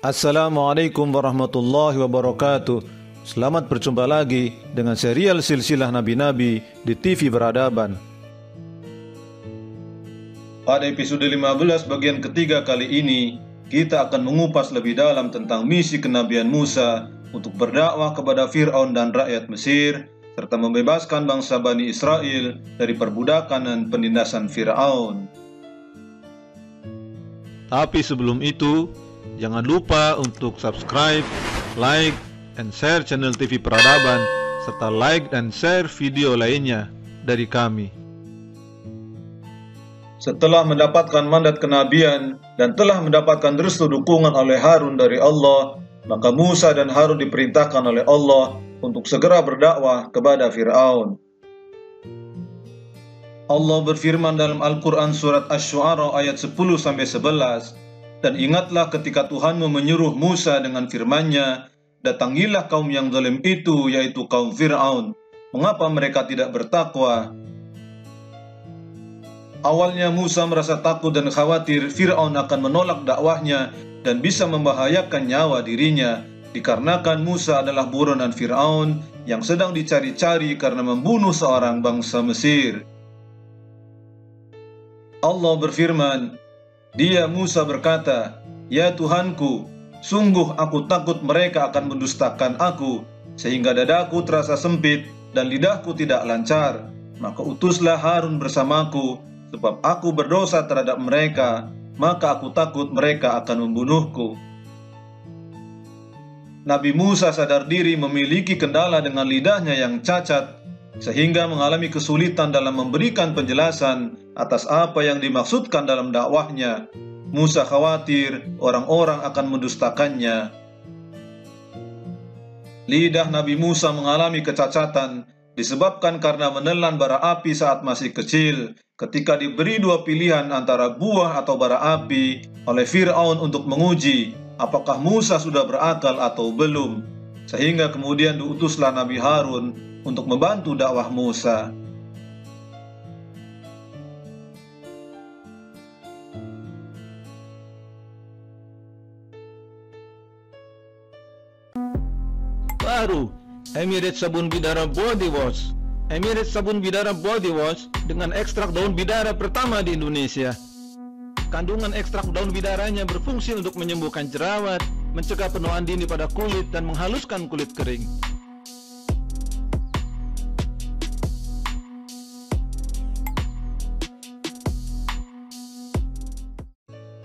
Assalamualaikum warahmatullahi wabarakatuh. Selamat berjumpa lagi dengan serial silsilah Nabi-Nabi di TV Peradaban. Pada episode 15 bagian ketiga kali ini, kita akan mengupas lebih dalam tentang misi kenabian Musa untuk berdakwah kepada Fir'aun dan rakyat Mesir, serta membebaskan bangsa Bani Israel dari perbudakan dan penindasan Fir'aun. Tapi sebelum itu, jangan lupa untuk subscribe, like, and share channel TV Peradaban, serta like dan share video lainnya dari kami. Setelah mendapatkan mandat kenabian dan telah mendapatkan restu dukungan oleh Harun dari Allah, maka Musa dan Harun diperintahkan oleh Allah untuk segera berdakwah kepada Fir'aun. Allah berfirman dalam Al-Quran surat Asy-Syu'ara ayat 10-11, "Dan ingatlah ketika Tuhanmu menyuruh Musa dengan firman-Nya, datangilah kaum yang zalim itu, yaitu kaum Fir'aun. Mengapa mereka tidak bertakwa?" Awalnya Musa merasa takut dan khawatir Fir'aun akan menolak dakwahnya dan bisa membahayakan nyawa dirinya, dikarenakan Musa adalah buronan Fir'aun yang sedang dicari-cari karena membunuh seorang bangsa Mesir. Allah berfirman, Dia Musa berkata, "Ya Tuhanku, sungguh aku takut mereka akan mendustakan aku, sehingga dadaku terasa sempit dan lidahku tidak lancar. Maka utuslah Harun bersamaku, sebab aku berdosa terhadap mereka, maka aku takut mereka akan membunuhku." Nabi Musa sadar diri memiliki kendala dengan lidahnya yang cacat, sehingga mengalami kesulitan dalam memberikan penjelasan atas apa yang dimaksudkan dalam dakwahnya. Musa khawatir orang-orang akan mendustakannya. Lidah Nabi Musa mengalami kecacatan disebabkan karena menelan bara api saat masih kecil, ketika diberi dua pilihan antara buah atau bara api oleh Fir'aun untuk menguji apakah Musa sudah berakal atau belum, sehingga kemudian diutuslah Nabi Harun untuk membantu dakwah Musa. Baru Emirates Sabun Bidara Body Wash. Emirates Sabun Bidara Body Wash dengan ekstrak daun bidara pertama di Indonesia. Kandungan ekstrak daun bidaranya berfungsi untuk menyembuhkan jerawat, mencegah penuaan dini pada kulit, dan menghaluskan kulit kering.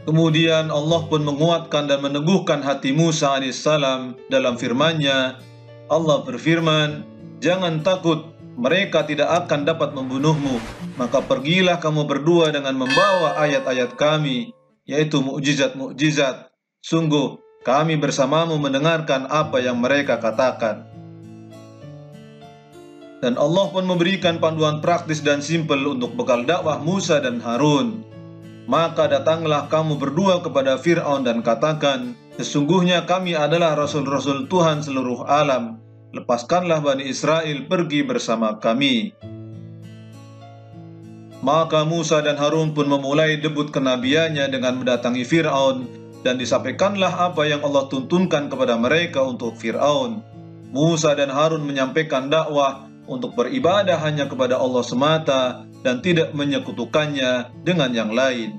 Kemudian Allah pun menguatkan dan meneguhkan hati Musa alaihissalam dalam firman-Nya. Allah berfirman, "Jangan takut, mereka tidak akan dapat membunuhmu. Maka pergilah kamu berdua dengan membawa ayat-ayat kami, yaitu mukjizat-mukjizat. Sungguh, kami bersamamu mendengarkan apa yang mereka katakan." Dan Allah pun memberikan panduan praktis dan simpel untuk bekal dakwah Musa dan Harun. "Maka datanglah kamu berdua kepada Fir'aun dan katakan, sesungguhnya kami adalah rasul-rasul Tuhan seluruh alam. Lepaskanlah Bani Israel pergi bersama kami." Maka Musa dan Harun pun memulai debut kenabiannya dengan mendatangi Fir'aun, dan disampaikanlah apa yang Allah tuntunkan kepada mereka untuk Fir'aun. Musa dan Harun menyampaikan dakwah untuk beribadah hanya kepada Allah semata dan tidak menyekutukannya dengan yang lain.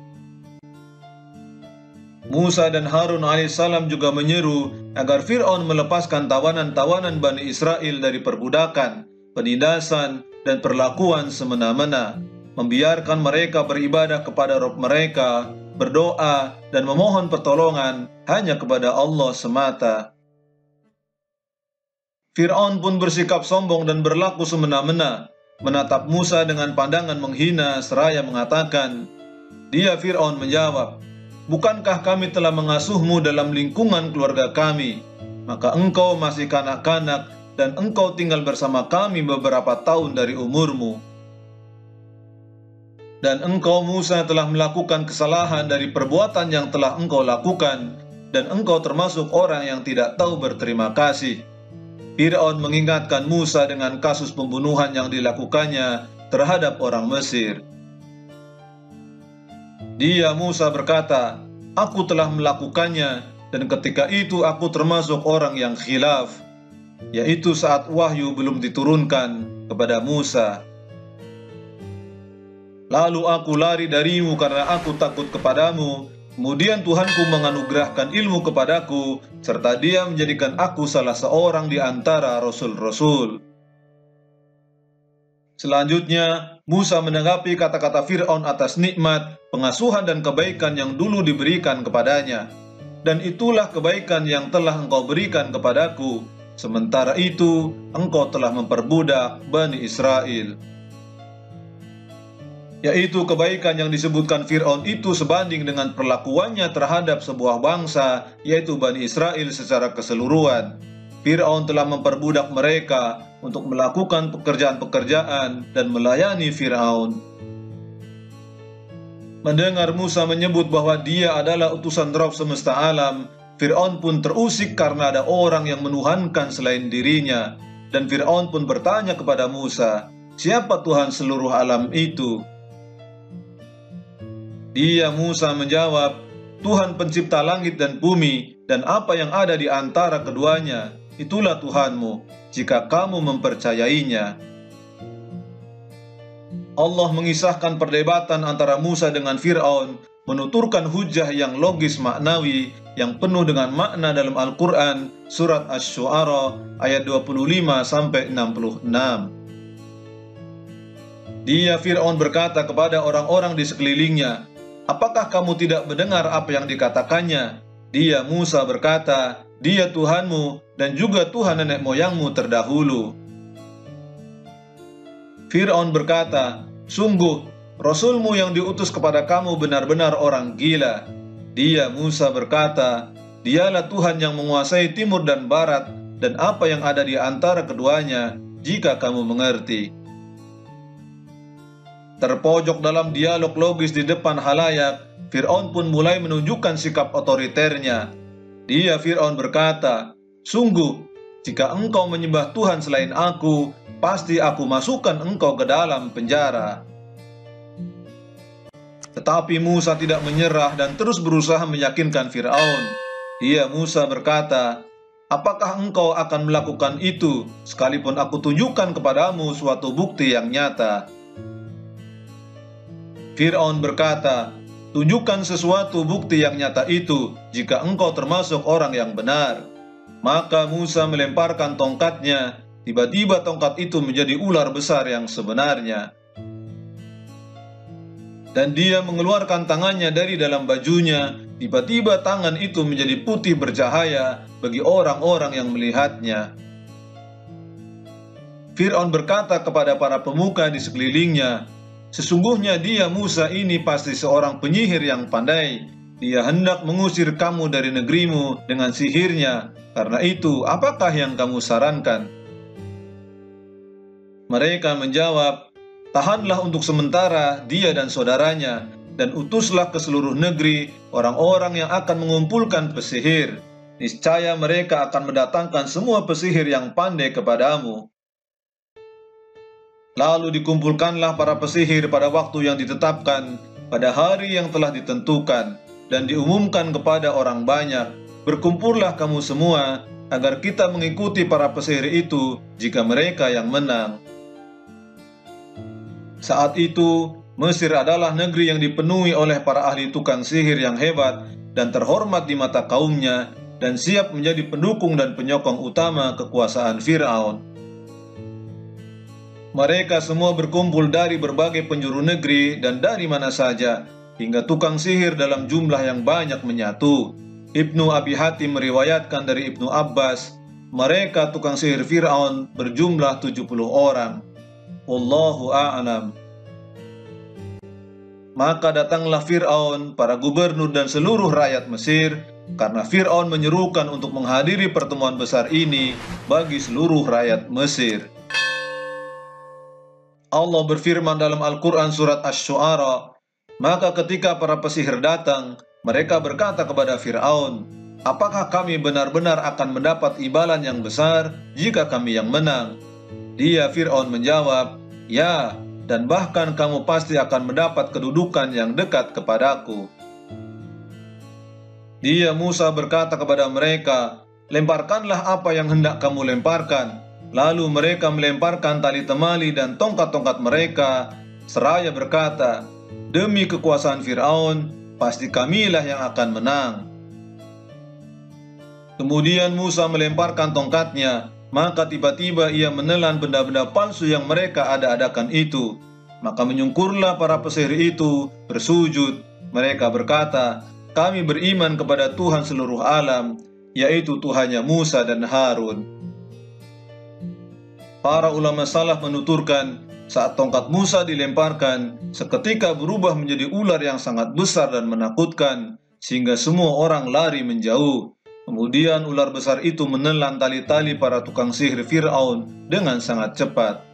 Musa dan Harun alaihissalam juga menyeru agar Fir'aun melepaskan tawanan-tawanan Bani Israel dari perbudakan, penindasan, dan perlakuan semena-mena, membiarkan mereka beribadah kepada Rabb mereka, berdoa, dan memohon pertolongan hanya kepada Allah semata. Fir'aun pun bersikap sombong dan berlaku semena-mena, menatap Musa dengan pandangan menghina seraya mengatakan, Dia Fir'aun menjawab, "Bukankah kami telah mengasuhmu dalam lingkungan keluarga kami? Maka engkau masih kanak-kanak dan engkau tinggal bersama kami beberapa tahun dari umurmu. Dan engkau Musa telah melakukan kesalahan dari perbuatan yang telah engkau lakukan, dan engkau termasuk orang yang tidak tahu berterima kasih. Fir'aun mengingatkan Musa dengan kasus pembunuhan yang dilakukannya terhadap orang Mesir. Dia Musa berkata, "Aku telah melakukannya, dan ketika itu aku termasuk orang yang khilaf," yaitu saat wahyu belum diturunkan kepada Musa. "Lalu aku lari darimu karena aku takut kepadamu. Kemudian Tuhanku menganugerahkan ilmu kepadaku, serta Dia menjadikan aku salah seorang di antara rasul-rasul." Selanjutnya, Musa menanggapi kata-kata Fir'aun atas nikmat, pengasuhan dan kebaikan yang dulu diberikan kepadanya. "Dan itulah kebaikan yang telah engkau berikan kepadaku. Sementara itu, engkau telah memperbudak Bani Israel." Yaitu kebaikan yang disebutkan Fir'aun itu sebanding dengan perlakuannya terhadap sebuah bangsa, yaitu Bani Israel secara keseluruhan. Fir'aun telah memperbudak mereka untuk melakukan pekerjaan-pekerjaan dan melayani Fir'aun. Mendengar Musa menyebut bahwa dia adalah utusan Rabb semesta alam, Fir'aun pun terusik karena ada orang yang menuhankan selain dirinya. Dan Fir'aun pun bertanya kepada Musa, "Siapa Tuhan seluruh alam itu?" Dia Musa menjawab, "Tuhan pencipta langit dan bumi, dan apa yang ada di antara keduanya, itulah Tuhanmu, jika kamu mempercayainya." Allah mengisahkan perdebatan antara Musa dengan Fir'aun, menuturkan hujah yang logis maknawi, yang penuh dengan makna dalam Al-Quran, surat Asy-Syu'ara, ayat 25-66. Dia Fir'aun berkata kepada orang-orang di sekelilingnya, "Apakah kamu tidak mendengar apa yang dikatakannya?" Dia Musa berkata, "Dia Tuhanmu dan juga Tuhan nenek moyangmu terdahulu." Fir'aun berkata, "Sungguh, Rasulmu yang diutus kepada kamu benar-benar orang gila." Dia Musa berkata, "Dialah Tuhan yang menguasai timur dan barat, dan apa yang ada di antara keduanya, jika kamu mengerti." Terpojok dalam dialog logis di depan halayak, Fir'aun pun mulai menunjukkan sikap otoriternya. Dia Fir'aun berkata, "Sungguh, jika engkau menyembah Tuhan selain aku, pasti aku masukkan engkau ke dalam penjara." Tetapi Musa tidak menyerah dan terus berusaha meyakinkan Fir'aun. Dia Musa berkata, "Apakah engkau akan melakukan itu, sekalipun aku tunjukkan kepadamu suatu bukti yang nyata?" Fir'aun berkata, "Tunjukkan sesuatu bukti yang nyata itu, jika engkau termasuk orang yang benar." Maka Musa melemparkan tongkatnya. Tiba-tiba tongkat itu menjadi ular besar yang sebenarnya. Dan dia mengeluarkan tangannya dari dalam bajunya. Tiba-tiba tangan itu menjadi putih bercahaya bagi orang-orang yang melihatnya. Fir'aun berkata kepada para pemuka di sekelilingnya, "Sesungguhnya dia Musa ini pasti seorang penyihir yang pandai. Dia hendak mengusir kamu dari negerimu dengan sihirnya. Karena itu, apakah yang kamu sarankan?" Mereka menjawab, "Tahanlah untuk sementara dia dan saudaranya, dan utuslah ke seluruh negeri orang-orang yang akan mengumpulkan pesihir. Niscaya mereka akan mendatangkan semua pesihir yang pandai kepadamu." Lalu dikumpulkanlah para pesihir pada waktu yang ditetapkan, pada hari yang telah ditentukan, dan diumumkan kepada orang banyak, "Berkumpullah kamu semua, agar kita mengikuti para pesihir itu jika mereka yang menang." Saat itu, Mesir adalah negeri yang dipenuhi oleh para ahli tukang sihir yang hebat dan terhormat di mata kaumnya, dan siap menjadi pendukung dan penyokong utama kekuasaan Fir'aun. Mereka semua berkumpul dari berbagai penjuru negeri dan dari mana saja, hingga tukang sihir dalam jumlah yang banyak menyatu. Ibnu Abi Hatim meriwayatkan dari Ibnu Abbas, mereka tukang sihir Fir'aun berjumlah 70 orang. Wallahu a'lam. Maka datanglah Fir'aun, para gubernur dan seluruh rakyat Mesir, karena Fir'aun menyerukan untuk menghadiri pertemuan besar ini bagi seluruh rakyat Mesir. Allah berfirman dalam Al-Quran surat Asy-Syu'ara, maka ketika para pesihir datang, mereka berkata kepada Fir'aun, apakah kami benar-benar akan mendapat imbalan yang besar jika kami yang menang? Dia Fir'aun menjawab, ya, dan bahkan kamu pasti akan mendapat kedudukan yang dekat kepadaku. Dia Musa berkata kepada mereka, lemparkanlah apa yang hendak kamu lemparkan. Lalu mereka melemparkan tali temali dan tongkat-tongkat mereka, seraya berkata, demi kekuasaan Fir'aun, pasti kamilah yang akan menang. Kemudian Musa melemparkan tongkatnya, maka tiba-tiba ia menelan benda-benda palsu yang mereka ada-adakan itu. Maka menyungkurlah para pesihir itu bersujud. Mereka berkata, kami beriman kepada Tuhan seluruh alam, yaitu Tuhannya Musa dan Harun. Para ulama salaf menuturkan, saat tongkat Musa dilemparkan, seketika berubah menjadi ular yang sangat besar dan menakutkan, sehingga semua orang lari menjauh. Kemudian ular besar itu menelan tali-tali para tukang sihir Fir'aun dengan sangat cepat.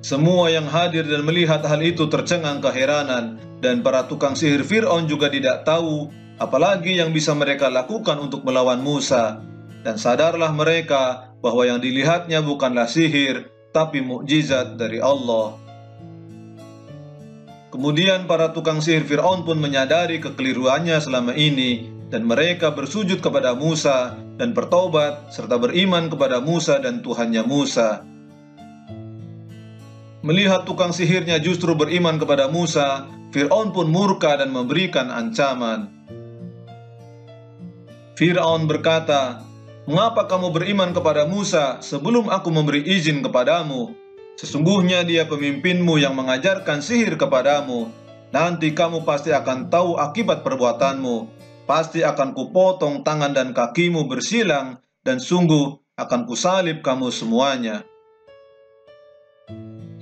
Semua yang hadir dan melihat hal itu tercengang keheranan, dan para tukang sihir Fir'aun juga tidak tahu apalagi yang bisa mereka lakukan untuk melawan Musa. Dan sadarlah mereka bahwa yang dilihatnya bukanlah sihir, tapi mukjizat dari Allah. Kemudian para tukang sihir Fir'aun pun menyadari kekeliruannya selama ini, dan mereka bersujud kepada Musa dan bertobat serta beriman kepada Musa dan Tuhannya Musa. Melihat tukang sihirnya justru beriman kepada Musa, Fir'aun pun murka dan memberikan ancaman. Fir'aun berkata, mengapa kamu beriman kepada Musa sebelum aku memberi izin kepadamu? Sesungguhnya dia pemimpinmu yang mengajarkan sihir kepadamu. Nanti kamu pasti akan tahu akibat perbuatanmu. Pasti akan kupotong tangan dan kakimu bersilang, dan sungguh akan kusalib kamu semuanya.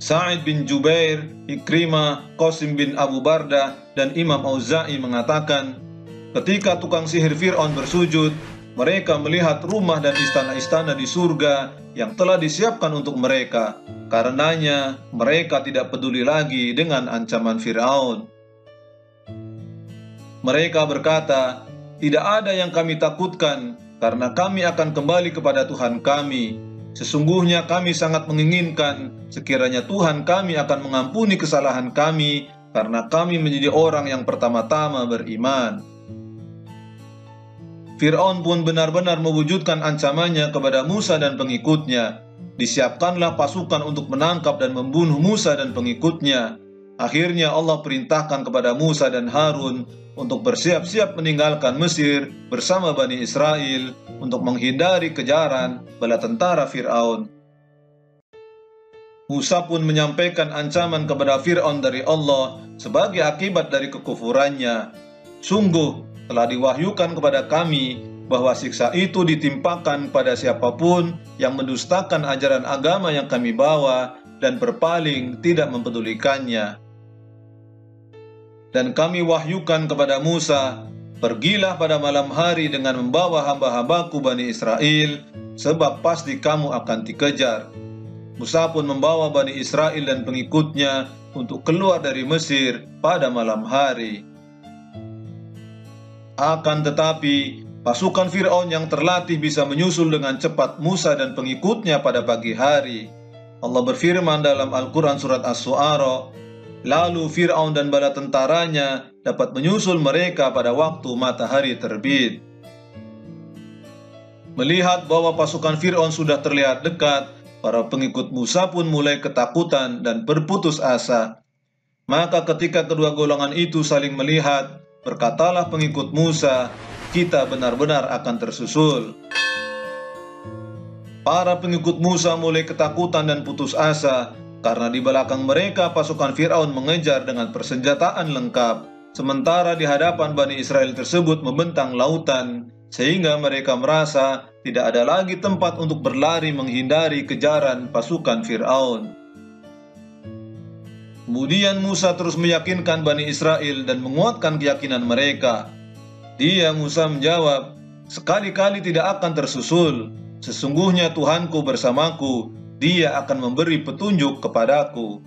Sa'id bin Jubair, Ikrimah, Qasim bin Abu Bardah, dan Imam Auza'i mengatakan, ketika tukang sihir Fir'aun bersujud, mereka melihat rumah dan istana-istana di surga yang telah disiapkan untuk mereka. Karenanya, mereka tidak peduli lagi dengan ancaman Fir'aun. Mereka berkata, tidak ada yang kami takutkan, karena kami akan kembali kepada Tuhan kami. Sesungguhnya kami sangat menginginkan sekiranya Tuhan kami akan mengampuni kesalahan kami, karena kami menjadi orang yang pertama-tama beriman. Fir'aun pun benar-benar mewujudkan ancamannya kepada Musa dan pengikutnya. Disiapkanlah pasukan untuk menangkap dan membunuh Musa dan pengikutnya. Akhirnya Allah perintahkan kepada Musa dan Harun untuk bersiap-siap meninggalkan Mesir bersama Bani Israel untuk menghindari kejaran bala tentara Fir'aun. Musa pun menyampaikan ancaman kepada Fir'aun dari Allah sebagai akibat dari kekufurannya. Sungguh telah diwahyukan kepada kami bahwa siksa itu ditimpakan pada siapapun yang mendustakan ajaran agama yang kami bawa dan berpaling tidak mempedulikannya. Dan kami wahyukan kepada Musa, pergilah pada malam hari dengan membawa hamba-hambaku Bani Israel, sebab pasti kamu akan dikejar. Musa pun membawa Bani Israel dan pengikutnya untuk keluar dari Mesir pada malam hari. Akan tetapi, pasukan Fir'aun yang terlatih bisa menyusul dengan cepat Musa dan pengikutnya pada pagi hari. Allah berfirman dalam Al-Quran surat Asy-Syu'ara, lalu Fir'aun dan bala tentaranya dapat menyusul mereka pada waktu matahari terbit. Melihat bahwa pasukan Fir'aun sudah terlihat dekat, para pengikut Musa pun mulai ketakutan dan berputus asa. Maka ketika kedua golongan itu saling melihat, berkatalah pengikut Musa, kita benar-benar akan tersusul. Para pengikut Musa mulai ketakutan dan putus asa, karena di belakang mereka pasukan Fir'aun mengejar dengan persenjataan lengkap, sementara di hadapan Bani Israel tersebut membentang lautan, sehingga mereka merasa tidak ada lagi tempat untuk berlari menghindari kejaran pasukan Fir'aun. Kemudian Musa terus meyakinkan Bani Israel dan menguatkan keyakinan mereka. Dia Musa menjawab, "Sekali-kali tidak akan tersusul. Sesungguhnya Tuhanku bersamaku, Dia akan memberi petunjuk kepadaku."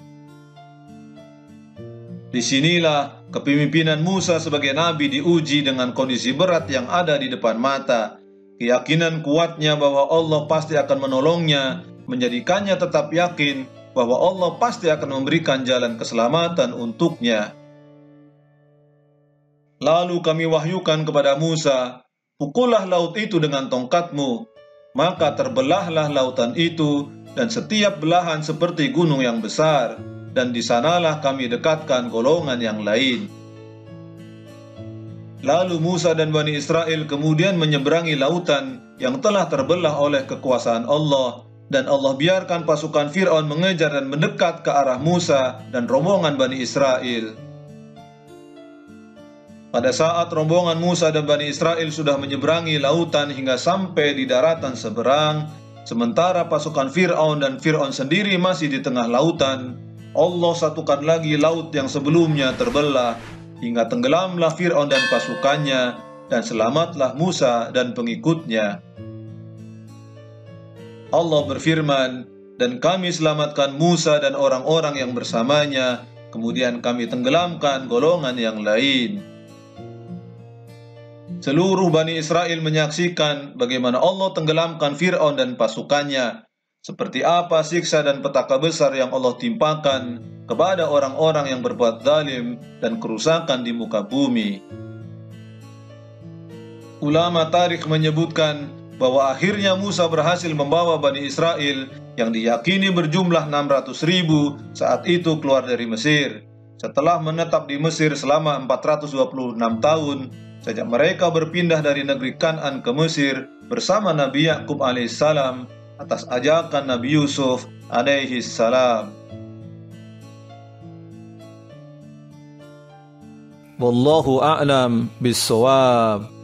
Disinilah kepemimpinan Musa sebagai nabi diuji dengan kondisi berat yang ada di depan mata. Keyakinan kuatnya bahwa Allah pasti akan menolongnya menjadikannya tetap yakin bahwa Allah pasti akan memberikan jalan keselamatan untuknya. Lalu kami wahyukan kepada Musa, "Pukullah laut itu dengan tongkatmu." Maka terbelahlah lautan itu, dan setiap belahan seperti gunung yang besar, dan di sanalah kami dekatkan golongan yang lain. Lalu Musa dan Bani Israel kemudian menyeberangi lautan yang telah terbelah oleh kekuasaan Allah, dan Allah biarkan pasukan Fir'aun mengejar dan mendekat ke arah Musa dan rombongan Bani Israel. Pada saat rombongan Musa dan Bani Israel sudah menyeberangi lautan hingga sampai di daratan seberang, sementara pasukan Fir'aun dan Fir'aun sendiri masih di tengah lautan, Allah satukan lagi laut yang sebelumnya terbelah, hingga tenggelamlah Fir'aun dan pasukannya, dan selamatlah Musa dan pengikutnya. Allah berfirman, "Dan kami selamatkan Musa dan orang-orang yang bersamanya, kemudian kami tenggelamkan golongan yang lain." Seluruh Bani Israel menyaksikan bagaimana Allah tenggelamkan Fir'aun dan pasukannya, seperti apa siksa dan petaka besar yang Allah timpakan kepada orang-orang yang berbuat zalim dan kerusakan di muka bumi. Ulama tarikh menyebutkan bahwa akhirnya Musa berhasil membawa Bani Israel yang diyakini berjumlah 600.000 saat itu keluar dari Mesir, setelah menetap di Mesir selama 426 tahun sejak mereka berpindah dari negeri Kan'an ke Mesir bersama Nabi Yakub alaihissalam atas ajakan Nabi Yusuf alaihissalam. Wallahu a'lam bissawab.